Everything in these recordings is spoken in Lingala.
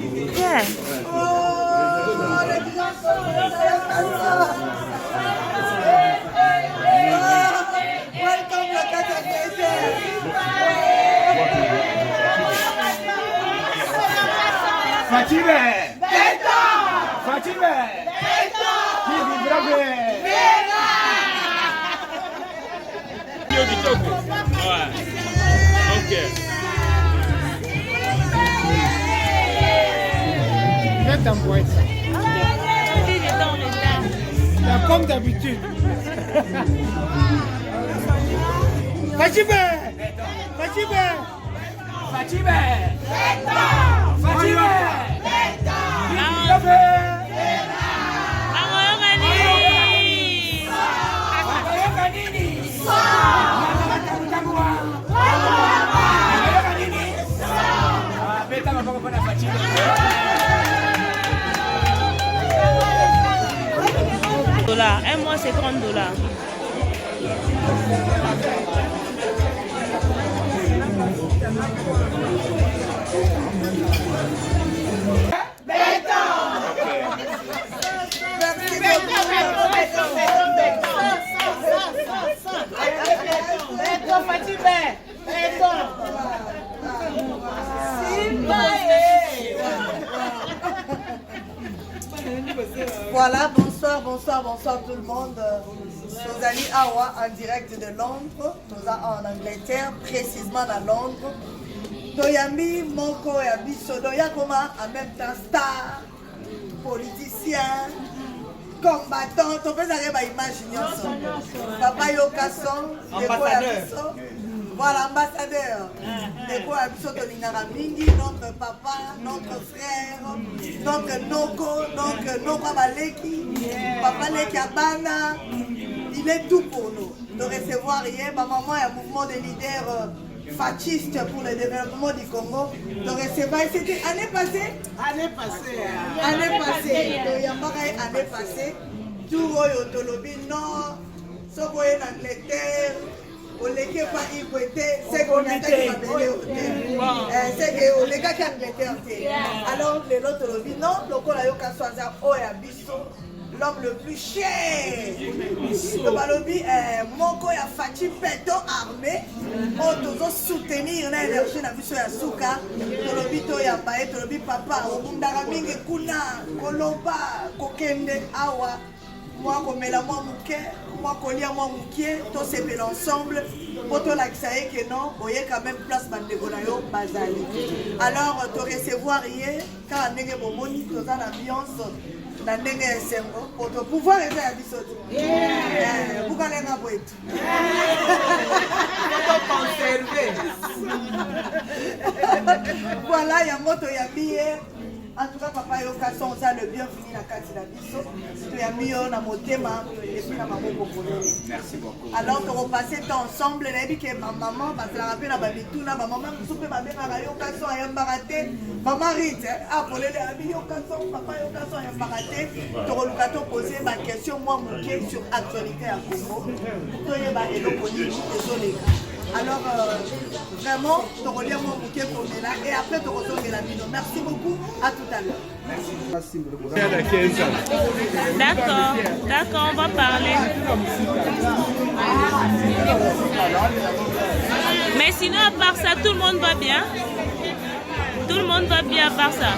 Yeah. Welcome le 4 anniversaire. Fatime! Fatime! Qui vivra bien? Ouais. Ok. Viens t'envoyer ça. Comme d'habitude. Fatime! Fatime! Fatime! Fatime! $. Un mois, c'est $30. Voilà, bonsoir tout le monde. Sozali Awa en direct de Londres, nous en Angleterre, précisément à Londres. Toyami Moko et Abiso, Doyakoma en même temps star, politicien, combattant, tu peux imaginer Papa Yokason, ambassadeur. Voilà, ambassadeur. Deko Abiso Tolinara Mingi, notre papa, notre frère, notre Noko, donc Noko Baleki, Papa Leki Abana, il est tout pour nous. De recevoir hier, ma maman est un mouvement de leaders fascistes pour le développement du Congo. De recevoir, c'était année passée. Année passée. Tout le Tolobi Nord, Soboye en Angleterre. Oleke pa Igwete, c'est qu'on attaque c'est que Oleka qui Angleterre. Alors les autres le disent non, le Kola Yoka Swaza Oya Biso, l'homme le plus cher. Le balobi Moko ya Fati Peto armé, on doit soutenir l'énergie na biso ya suka. Tolobi to ya pae, tolobi papa, obundara mingi kuna, koloba, kokende awa. Moi, comme la moi mouké, moi colia moi mouké, tous ces belles ensemble, pour te l'accès que non, vous voyez quand même place Bandegonayo, Bazali. Alors, te recevoir hier, quand on est bon, tu as l'ambiance, dans le Sengo, pour te pouvoir aider à Bissot. Vous allez en avoir. Voilà, il y a moto, il y a billet. En tout cas, papa Yokason, on a le bienvenu à Katila Bisso. Tu as mis un motema et puis la maman congolaise. Merci beaucoup. Alors, on passait temps ensemble. Elle a dit que ma maman, parce qu'elle a rappelé la babitouna, ma maman, soupe ma mère à Yokason, elle a embaraté. Maman Rite, appelé les amis Yokason, papa Yokason, elle a embaraté. Tu as posé ma question, moi, mon sur actualité à Congo. Tu as désolé. Alors, vraiment, tu reviens mon bouquet pour là et après tu retournes la vidéo. Merci beaucoup, à tout à l'heure. D'accord, on va parler. Mais sinon, à part ça, tout le monde va bien. Tout le monde va bien à part ça.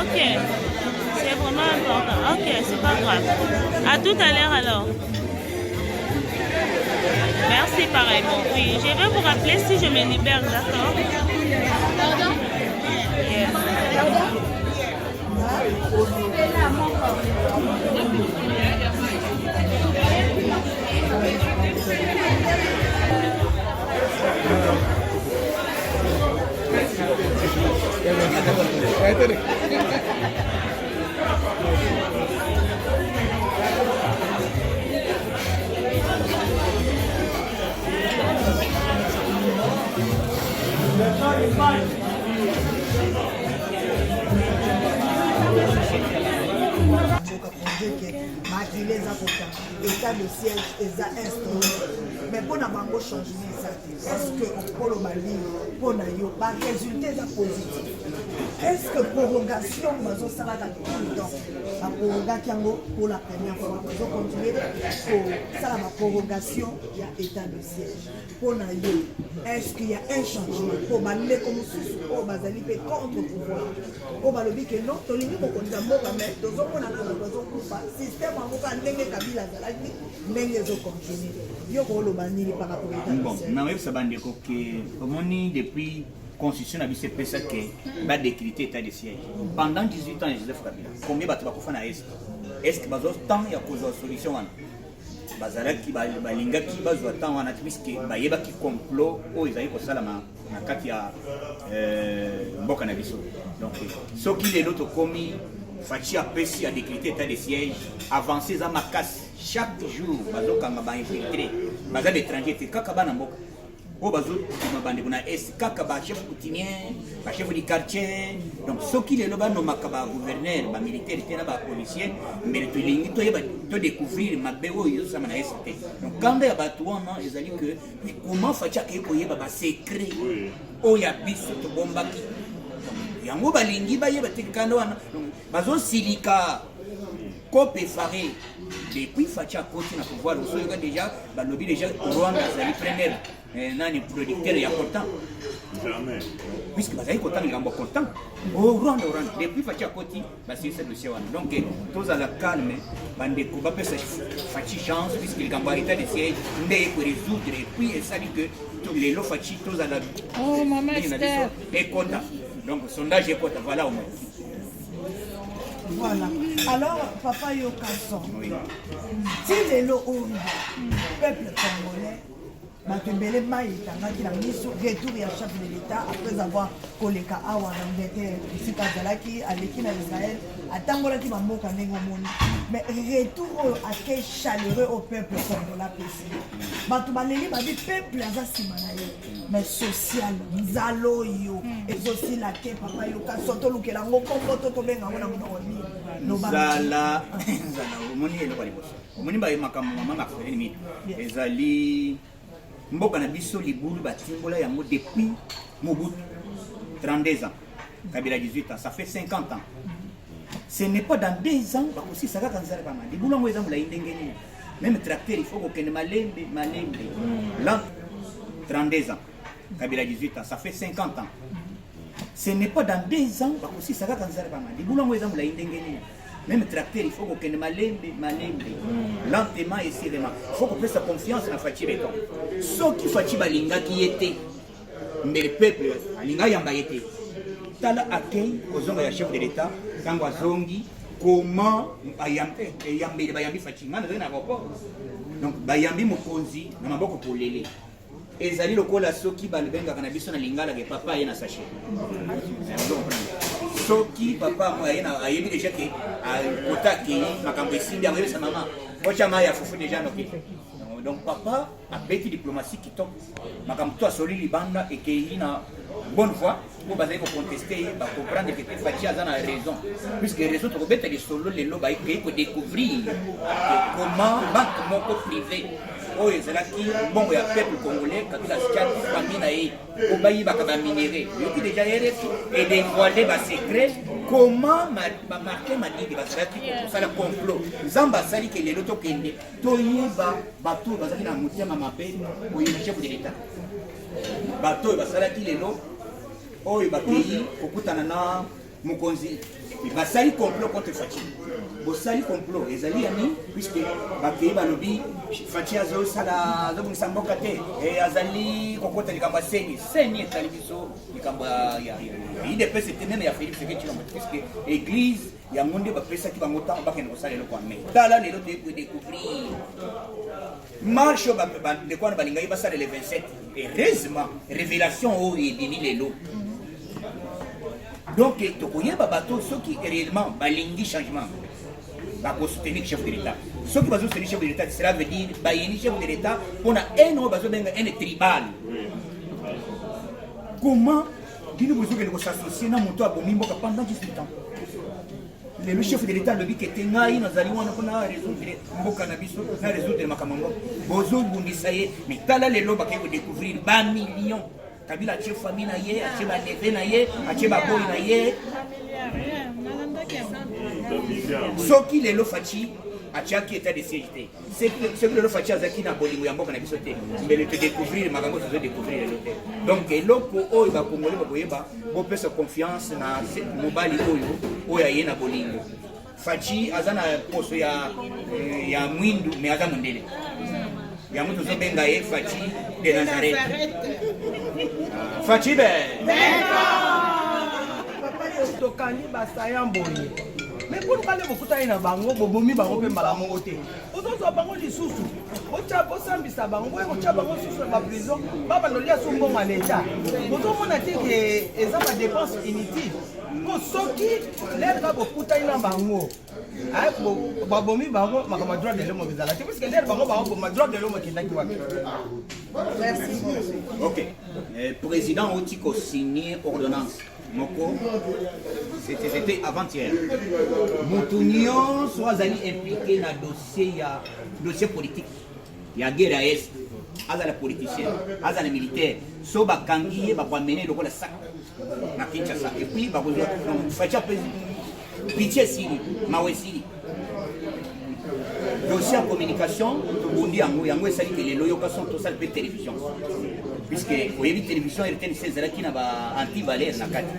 Ok. C'est vraiment important. Ok, c'est pas grave. À tout à l'heure alors. Merci pareillement. Oui, je vais vous rappeler si je me libère, d'accord? Yes. bazoyoka projet ke makile eza kokanga état de siège eza instauré mais mpona bango changement eza te est-ce que okoloba nini mpona yo barésultat eza positif est-ce que prorogation bazosalaka tout le temps baprorogaki yango pour la première fois bazocontinue kosala baprorogation ya état de siège mpona yo est-ce qu'il y a un changement mpo bandeko mosusu oyo bazali mpe contre pouvoir oyo balobi ke non tolingi kokonza mboka mais tozomona nano bazokufa système yango ka ndenge kabila azalaki ndenge ezocontinue yo kooloba nini par rapport état de siège naoyebisa bandeko ke omoni depuis constitution na biso epesa ke badécréter état de siège pendant 18 ans ya Joseph Kabila combien bato bakufa na est-ce que bazo temps ya kozwa solution wana bazalaki balingaki bazwa temps wana puisque bayebaki complot oyo ezali kosalama na kati ya mboka na biso donc soki lelo tokomi faci apesi ya décréter état de siège avancé eza makasi chaque jour bazokanga bainfiltré baza d'étranger te kaka bana mboka oyo bazokima bandeko na est kaka bachef coutumier bachef du quartier donc soki lelo banomaka bagouverneur bamilitaire te na bapolicier mbele tolingi toyeba todécouvrir mabe oyo ezosama na est te donc kanda ya bato wana ezali ke comment faci akei koyeba basecret oyo ya biso tobombaki yango balingi bayeba te kanda wana bazosilika cope efare depuis faci akoti na pouvoir osoyoka déjà balobi déjà Rwanda azali premier nani producteur ya coltan puisque bazali kotanga likambo coltan Rwanda depuis faci akoti basilisa dossier wana donc tozala calme bandeko bapesa faci chance puisque likambo ya état de siège nde ekorésoudre et puis esali que lelo faci tozala ekota donc sondage ekota voilà au moins. Voilà. Alors, papa Yokason, si les lots peuple congolais, Matembele Maïtanga qui a mis sur retour à chef de l'État après avoir collé à Angleterre, ici Kazalaki, à l'équipe d'Israël, à Tangola qui m'a moqué mais retour à quel chaleureux au peuple congolais. Batubaleli m'a dit peuple à Simanaye, mais social, Zaloyo, et aussi la quai papa Yokason, tout le que la mokombo tout bien à mon Zala, moni et le balibos. Moni ba makambo mama afeli mi. Ezali mboka na biso libulu batimbola yango depuis Mobutu 32 ans. Kabila 18 ans, ça fait 50 ans. Ce n'est pas dans 2 ans aussi ça va kanzara pas mal. Libulu ngo ezamula indengeni. Même tracteur il faut que malembe. Là 32 ans. Kabila 18 ans, ça fait 50 ans. Ce n'est pas dans 2 ans aussi ça va kanzara pas mal. Libulu ngo ezamula indengeni. Même tracteur, il faut qu'on ait malembe, lentement et sérieusement. Il faut qu'on prenne sa confiance dans Fachi Béton. Ce qui Fachi Balinga qui était, mais le peuple, Balinga Yamba était. Tala accueil aux hommes et chef de l'État, Kangwa Zongi, comment Bayambi Fachi, man, dans un aéroport. Donc, Bayambi Mokonzi, n'a pas beaucoup pour l'élé. Ezali lokola soki balbenga kana biso na lingala ke papa yena sache. Soki papa mo yena ayebi déjà ke kotaki makambo esindi amwe sa maman. Mocha maya fufu déjà donc papa a bêti diplomatie qui top. Makambo to soli libanda et ke ina bonne foi pour baser pour contester ba comprendre que Fachi a raison puisque raison to bêta les solo les loba pour découvrir comment banque moko privé oh ezalaki bongo ya peuple congolais kabila sikia famille na ye obayi bakaba minéré yoki déjà RFI et dévoiler ba secret comment ma marqué madidi basalaki pour ça le complot zamba sali ke lelo to kende to yeba bato bazali na mutiama mabe oyeba chef de l'état bato basalaki lelo oyo bakeyi kokutana na mokonzi basali complot contre Fachi bosali complot ezali yani puisque bakeyi balobi Fachi azosala azobungisa mboka te azali kokota likambo seni etali biso likambo ya IDPS te même ya Félix Tshisekedi Tshilombo puisque église yango nde bapesaki bango ntango bakende kosala eloko ya mai tala lelo toyekoki découvrir marche bandeko wana balingai basala le 27 heureusement révélation oyo edini lelo. Donc, tokoyeba bato ceux qui réellement balingi changement, va soutenir le chef de l'État. Ceux qui vont soutenir le chef de l'État, cela veut dire bayeni chef de l'État pour un tribal. Comment nous besoin de s'associer dans mon toit pendant 18 ans? le chef de l'état lobi kete ngai nazali wana mpona résoudre mboka na biso na résoudre makambo mboka bozobundisa ye mais tala lelo bakei kodécouvrir bamillion Kabila atie famille na ye atie baneve na ye atie baboyi na ye soki lelo faci atiaki état de siège te soki lelo faci azalaki na bolingo ya mboka na biso te mbele te découvrir makambo tozodécouvrir lelo te donc eloko oyo bakongole bakoyeba bopesa confiance na mobali oyo aye na bolingo faci aza na poso ya mwindu mais aza mondele yango tozobenga ye faci de Nazareth faci be tokani basaya mboye mais pourquoi les bokutani na bango bobomi bango pe mbala moko te ozozo bango lisusu osambisa bango boye kotia bango susu na baprison babandolia so mbongo ya leta ozomona te ke eza badepense inutile po soki lerka bokutani na bango babomi bango makambo droit de l'homme ezala te puisque ler bango baboma droit de l'homme ekendaki wapi. Ok. Président oti kosigné ordonnance moko c'était avant-hier moto nyonso azali impliqué na dossier politique ya guerre ya est azala politicien azala militaire so bakangi ye bakwamene lokola sac na Kinshasa et puis bakozwa facha pitié sili mawe sili dossier en communication tobondi yango esali ke lelo yokason tosali mpe télévision puisque oyebi télévision RTNC ezalaki na ba-antivaleur na kati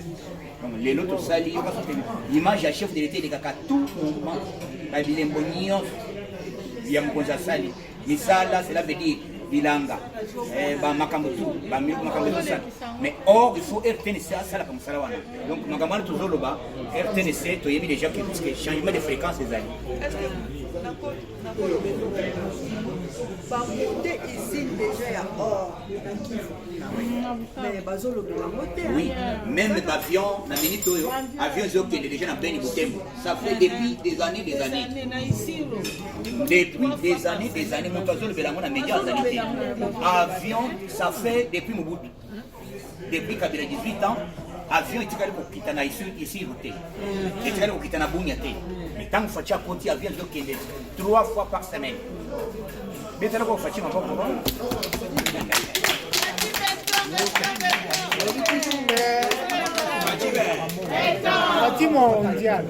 donc lelo tosali yokason image ya chef de l'état elekaka tout moment na bilembo nyonso ya mokonzi asali misala cela veut dire bilanga bamakambo tu makambo ezosala mais or il faut RTNC asalaka mosala wana donc makambo wana tozoloba RTNC toyebi déjà que puisque changement de fréquence ezali bamonte ici déjà ya or mais bazolobela mote oui même l'avion na minute oyo avion ezokende déjà na Beni Butembo ça fait depuis des années moto azolobela yango na média azali te avion ça fait depuis Mobutu depuis Kabila 18 ans avion etikali kokita na ici route etikali kokita na Bunia te mais tant que Faci akoti avion ezokende 3 fois par semaine betala ko Faci maboko ba Faci mondial.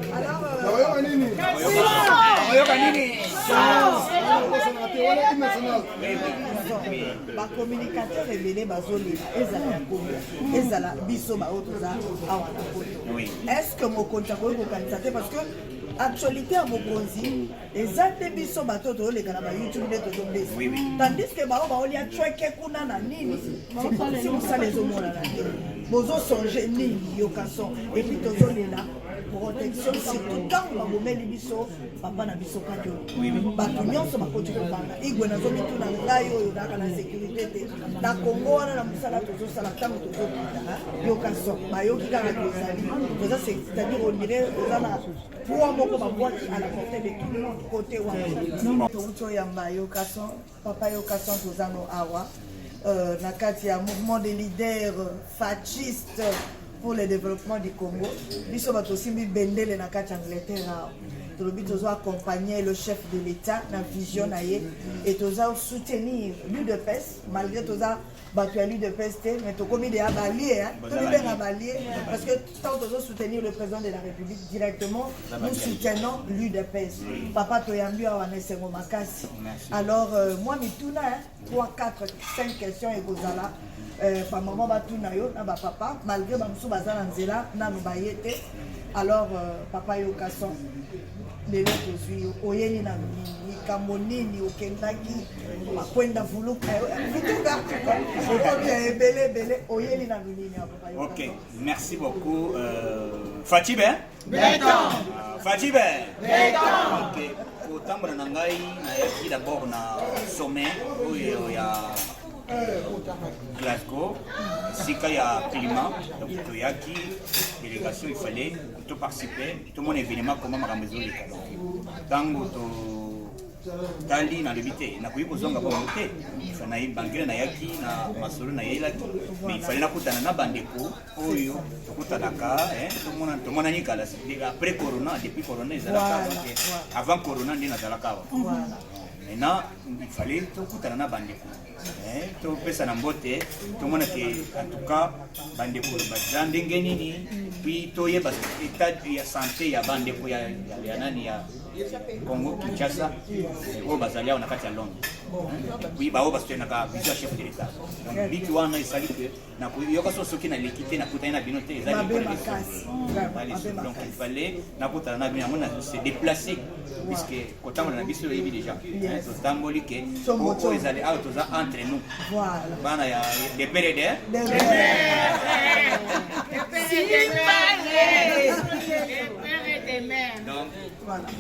bacommunicateur ebele bazolela ezala ya kongo ezala biso baoyo toza awa na poto est ce que mokonzi akoki kokanisa te parce que actualité ya mokonzi eza te biso bato tozoleka na bayoutube nde tozondesa tandis que bao baolia tweke kuna na nini si mosala ezomonana te bozosonge nini yokason epuis tozolela protection surtout ntango babomeli biso papa na biso kati oyo bato nyonso bakoti kobanga igwe nazomituna ngai oyo naka na sécurité te na kongo wana na mosala tozosala ntango tozokita yokason bayoki kaka tozali toza c'est-à-dire ondire oza na poids moko babwaki à la portée de tout le monde côté wana touti oyamba yokason papa yokason tozano awa na kati ya mouvement des leaders fascistes pour le développement du Congo. Biso bato simbi bendele na kati Angleterre. Tolobi tozo accompagner le chef de l'État na vision na ye et tozo soutenir l'UDPS malgré tozo bato ya l'UDPS te mais tokomi de abalié parce que tant tozo soutenir le président de la République directement nous soutenons l'UDPS. Papa toyambi awa na sengo makasi. Alors moi mituna 3 4 5 questions et kozala pa maman batuna yo na ba papa malgré bamusu bazala nzela na nobaye te alors papa yokason lelo tozwi oyeni na likambo nini okendaki makwenda vuluka vituka okomi ebele oyeni na nini ya papa yokason. Ok, merci beaucoup Faci be Faci be ok kotambola na ngai nayaki d'abord na sommet oyo ya Glasgow, sika ya climat, donc toyaki délégation il fallait tout participer, tout mon événement comment makambo ezoleka. Tango tali na lobité na kuyi kozonga bongo te na bangile na yaki na masolo na yelaki mais il fallait nakutana na bandeko oyo tokutanaka tomona ni kala après corona depuis corona ezalaka avant corona ndi nazalaka maintenant il fallait tokutana na bandeko topesa na mbote tomona ke en tout cas bandeko baza ndenge nini puis toyeba état ya santé ya bandeko ya nani ya Congo Kinshasa oyo bazali awa na kati ya Londres puis bao basotenaka vision chef de l'état donc biki wana esali ke nakoyoka so soki naleki te nakutani na bino te ezali donc il fallait nakutana na bino yango na se déplacer puisque kotambola na biso oyebi déjà totamboli ke oyo ezali awa toza entre nous bana ya de pere donc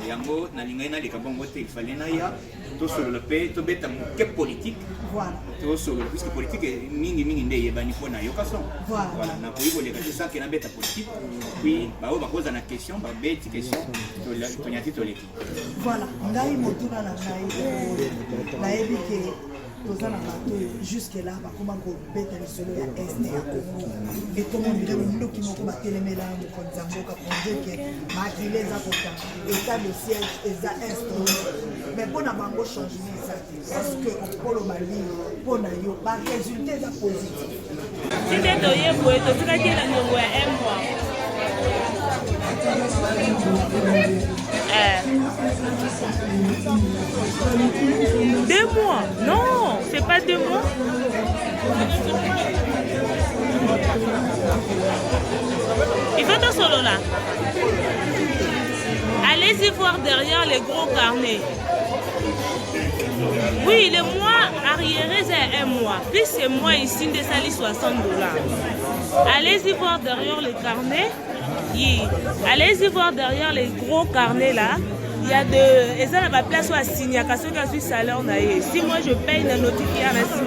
yango nalingai naleka bongo te il fallait naya tosolola mpe tobeta moke politique tosolola puisque politique mingi nde eyebani mpo na yoka son voilà nakoyi koleka te sanke nabeta politique puis baoyo bakoza na question babeti question tonyati toleki voilà ngai motuna na ngai nayebi ke toza na bato jusque là bakoma kobeta lisolo ya este ya Congo ekomomile mondoki moko batelemela mokonzi ya mboka pondeke makile eza kota état de siège eza instauré mais mpona bango changement eza te est-ce que okoloba nini mpona yo baresultat eza positif tinde toyeboye totikaki na niongo ya 1 mois 2 mois? Non, c'est pas 2 mois. Il faut ton solo là. Allez-y voir derrière les gros carnets. Oui, le mois arriéré c'est 1 mois. Puis c'est moi ici de sali $60. Allez-y voir derrière les carnets. Oui. Allez-y voir derrière les gros carnets là. Il y a de... Et ça n'a pas place à signer. Salaire. Si moi je paye la notification,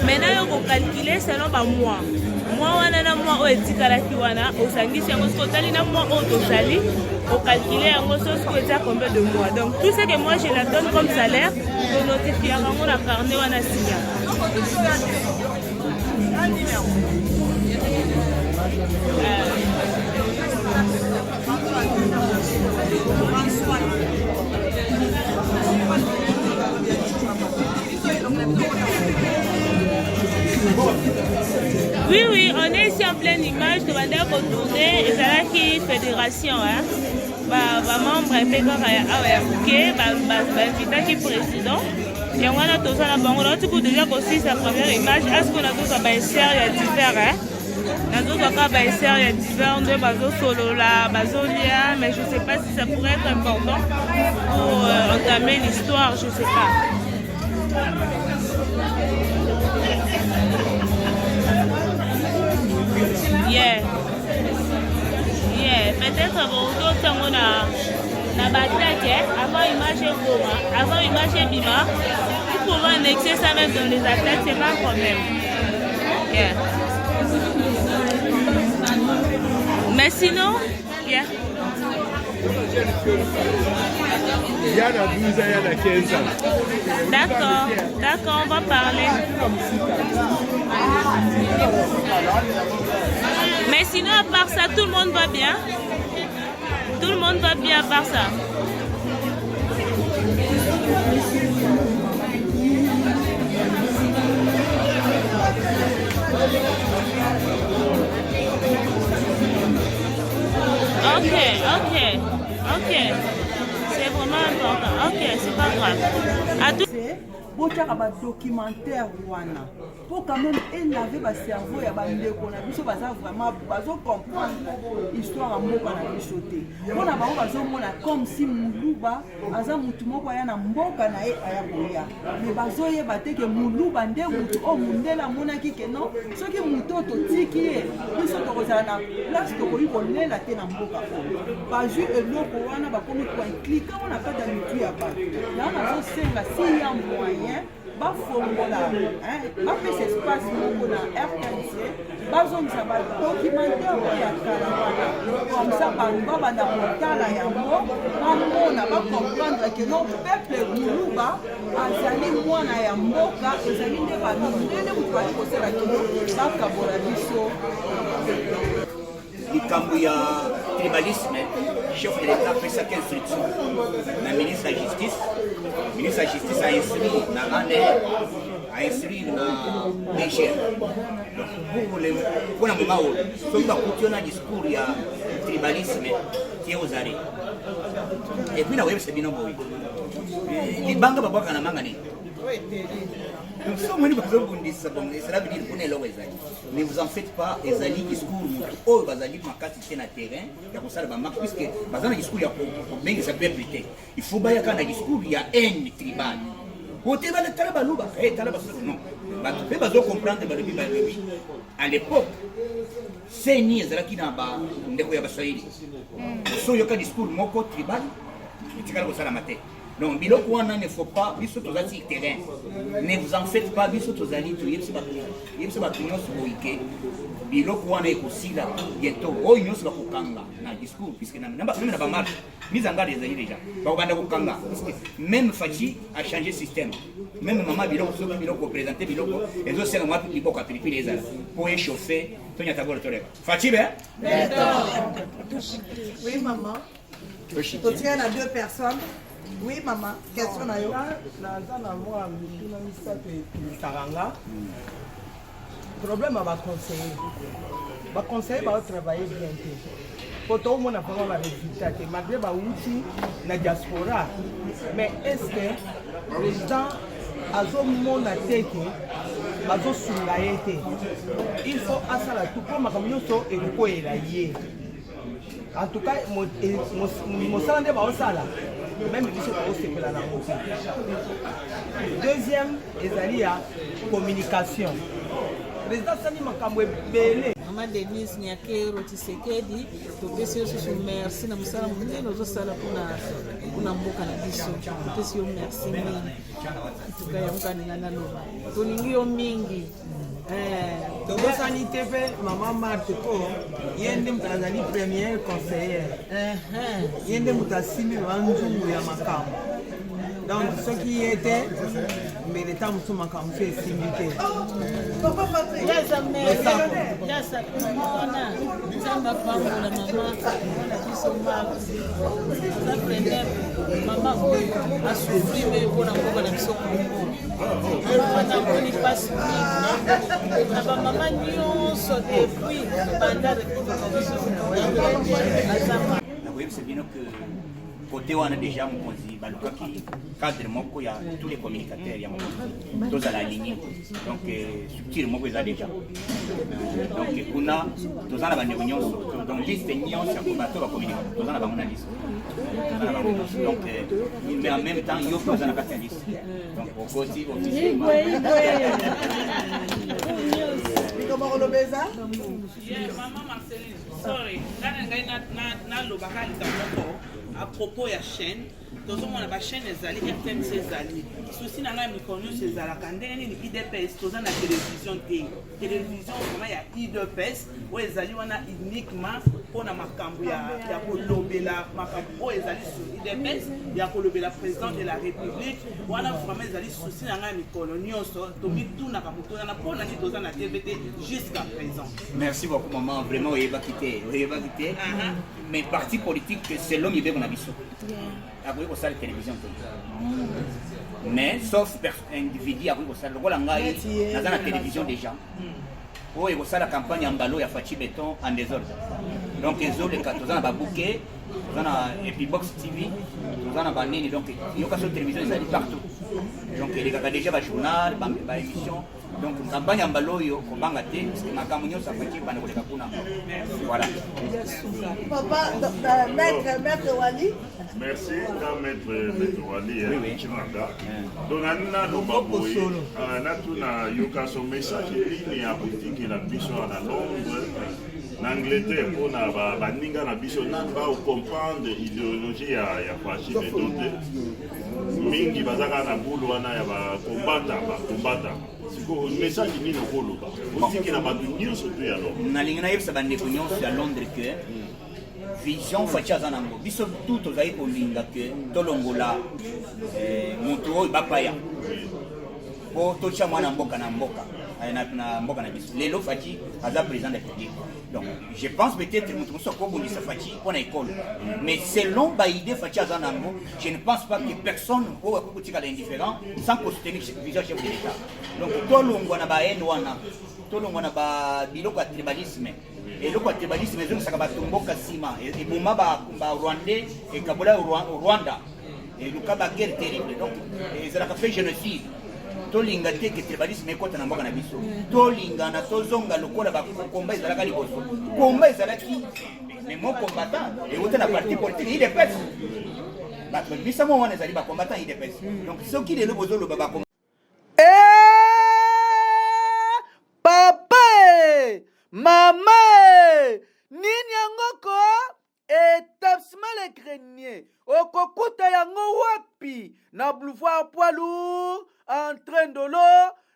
maintenant on calcule selon moi. Moi, on a dit que au sangi, si on on calcule combien de mois. Donc tout ce que moi je la donne comme salaire, on notifie on a carnet, on a signé. Oui, oui, on est ici en pleine image, de manière retournée, et c'est là qui fédération, hein. Membre invité qui président. Et on a tout ça là, on a tout déjà aussi sa première image. Est-ce qu'on a tout ça, il y a divers, hein. Dans d'autres cas, il y a divers de bazo solo là, bazo lia, mais je ne sais pas si ça pourrait être important pour entamer l'histoire, je ne sais pas. Yeah. Yeah, peut-être qu'on a battu avant image Goma, avant image Bima, pour pouvoir annexer ça même dans les athlètes, c'est pas un problème. Yeah. Mais sinon, yeah. Il y a 12 ans, il y a 15 ans. D'accord, on va parler. Mais sinon, à part ça, tout le monde va bien. Tout le monde va bien à part ça. Ok. C'est vraiment important. Ok, c'est pas grave. À tout... botiaka badocumentaire wana pour quand même élaver bacerveau ya bandeko na biso baza vraiment bazocomprendre histoire ya mboka na biso te mpona bango bazomona comme si muluba aza mutu moko aya na mboka na ye aya koya mais bazoyeba te ke muluba nde mutu oyo mundele amonaki ke non soki mutu oyo totiki ye biso tokozala na place tokoki kolela te na mboka oyo bazwi eloko wana bakomi koimplika wana kati ya mitu ya bato yango nazosenga si ya moyen bafongola bapesa espace moko na RTNC bazongisa badocumentaire oyo ya kala wana comme ça bantu babanda kotala yango bamona bacomprendre ke no peuple muluba azali mwana ya mboka ezali nde bamindele motu bali kosala kino bakabola biso likambo ya tribalisme chef de l'état apesaki instruction na ministre ya justice ainstruire na ANR ainstruire na DGR mpona moma oyo soki bakuti yo na discours ya tribalisme tie ozare epuis na koyebisa bino boye libanga babwaka na manga nini somoni bazobundisa bongo cela veut dire mpona eloko ezali mais vous en faites pas ezali discours motu oyo bazali makasi te na terrain ya kosala bamarke puisque baza na discours ya kobengisa peuple te il faut bayaka na discours ya haine tribale kote tala balobaka tala basoso non bato mpe bazocomprendre balobi à l'époque seni ezalaki na bandeko ya baswahili so yoka discours moko tribal etikala kosalama te donc biloko wana ne faut pas biso tozali terrain ne vous en faites pas biso tozali toyebisa bato nyonso boyike biloko wana ekosila bientôt oyo nyonso bakokanga na discours puisque même na bamarche mise en garde ezali déjà bakobanda kokanga puisque même Fachi a changé système même mama biloko soki biloko présenter biloko ezosenga mwa liboka pilipili ezala po échauffer tonyata bolo toleka Fachi be oui maman totika na deux personnes. Oui, maman, question na yo. Naza na moi mituna misato ekilisaka problème à conseiller va travailler bien te po tomona vraiment barésultat te malgré bauti na diaspora mais est-ce que président azomona te ke bazosunga ye te il faut asala tout mpo makambo nyonso ekokoyela ye en tout cas mosala nde baosala même biso bakosepela na moto. Deuxième ezali ya communication président sali makambo ebele Mama Denise Nyakero Tshisekedi topesi yo susu merci na mosala monene ozosala kuna mboka na biso topesi yo merci mingi tuka ya mukaninga naloba tolingi yo mingi tokosani te mpe mama Marthe po ye nde moto azali première conseillère ye nde moto asimbi banzungu ya makambo donc soki ye te mbele ta mosu makambo so esimbi te yasa kumona nzambe apambola mama wana biso aza premier mama oyo asufrime mpona mboka na biso kongo namoni mpasi mingi na bamama nyonso depuis banda republika biso azama nakoyebisa bino que côté wana déjà mokonzi balukaki cadre moko ya tous les communicateurs ya mokonzi tozala aligné donc structure moko eza déjà donc kuna toza na bandeko nyonso donc liste nyonso ya bato bacommunique toza na bango na liste donc mais en même temps yo mpe oza na kati ya liste donc okoti officiellement Comment on le beza? Maman Marceline, sorry. Nalobaka likamoko à propos ya chaîne. Tozomona ba chaîne ezali RTNC ezali. Souci na ngai mikonu ezalaka ndenge nini IDPS toza na télévision te. Télévision vraiment ya IDPS o ezali wana uniquement pona makambo ya kolobela makambo o ezali sur IDPS ya kolobela président de la République wana vraiment ezali souci na ngai mikolo nyonso tomi tuna ka mutona na pona ni toza na TVT jusqu'à présent. Merci beaucoup maman, vraiment oyeba kité. Mais parti politique c'est l'homme ibe na biso. Akoki kosala télévision mais sauf individu akoki kosala lokola ngai naza na télévision déjà oyo ekosala campagne ya mbalo ya Fachi Beton en désordre donc ezoleka toza na babouquet toza na Epibox TV toza na banini donc yoka so télévision ezali partout donc elekaka déjà bajournal baémission donc campagne ya mbalo oyo kobanga te parce que makambo nyonso Fachi bana koleka kuna voilà. Papa, maître Wali. Merci, maître Wali, Chimanga. Donc, Anna Lobaboy, Natuna Yoka, son message est ligne à boutique et la mission à Londres. na Angleterre mpona baninga na biso nani baocomprendre idéologie ya fascisme donte mingi baza kaka na bulu wana ya bakombataka siko message nini okoloba otiki na bato nyonso to ya londres nalingi nayebisa bandeko nyonso ya londres ke vision faci aza nango biso tu tozali kolinga ke tolongola moto oyo bapaya po totya mwana mboka na mboka na biso lelo faci aza président de la république donc je pense peut-être moto mosusu akobundisa faci mpona ekolo mais selon baidée faci aza nango je ne pense pas que personne oyo akokotikala indifférent sans kosoutenir vision chef de l'état donc tolongwa na bahaine wana tolongwa na babiloko ya tribalisme eloko ya tribalisme ezongisaka bato mboka nsima eboma barwandais ekabola rwanda eluka baguerre terrible donc ezalaka mpe génocide tolinga te ke tribalisme ekota na mboka na biso tolingana tozonga lokola bakomba ezalaka liboso komba ezalaki memo combattant euta na parti politique idps bato bisamo wana ezali bacombattant idps donc soki lelo bozoloba bakomba mama nini yango ko établissement le grenier okokuta yango wapi na boulevard poids lourd entrée ndolo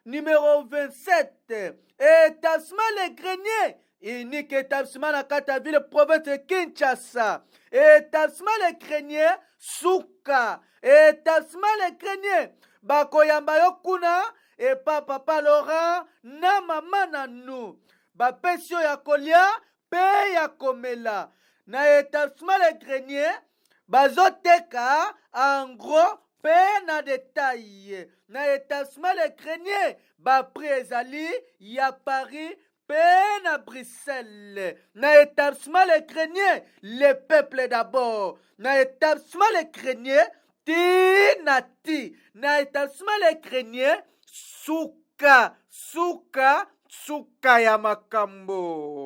numéro 27 établissement le grenier unique établissement na kati ya ville province de Kinshasa établissement le grenier suka établissement le grenier bakoyamba yo kuna epa papa Laurent na mama nanu bapesi oyo ya kolia mpe ya komela na établissement le grenier bazoteka en gros mpe na detail na établissement le grenier baprix ezali ya Paris mpe na Bruxelles na établissement le grenier le peuple d'abord na établissement le grenier ti na établissement le grenier suka ya makambo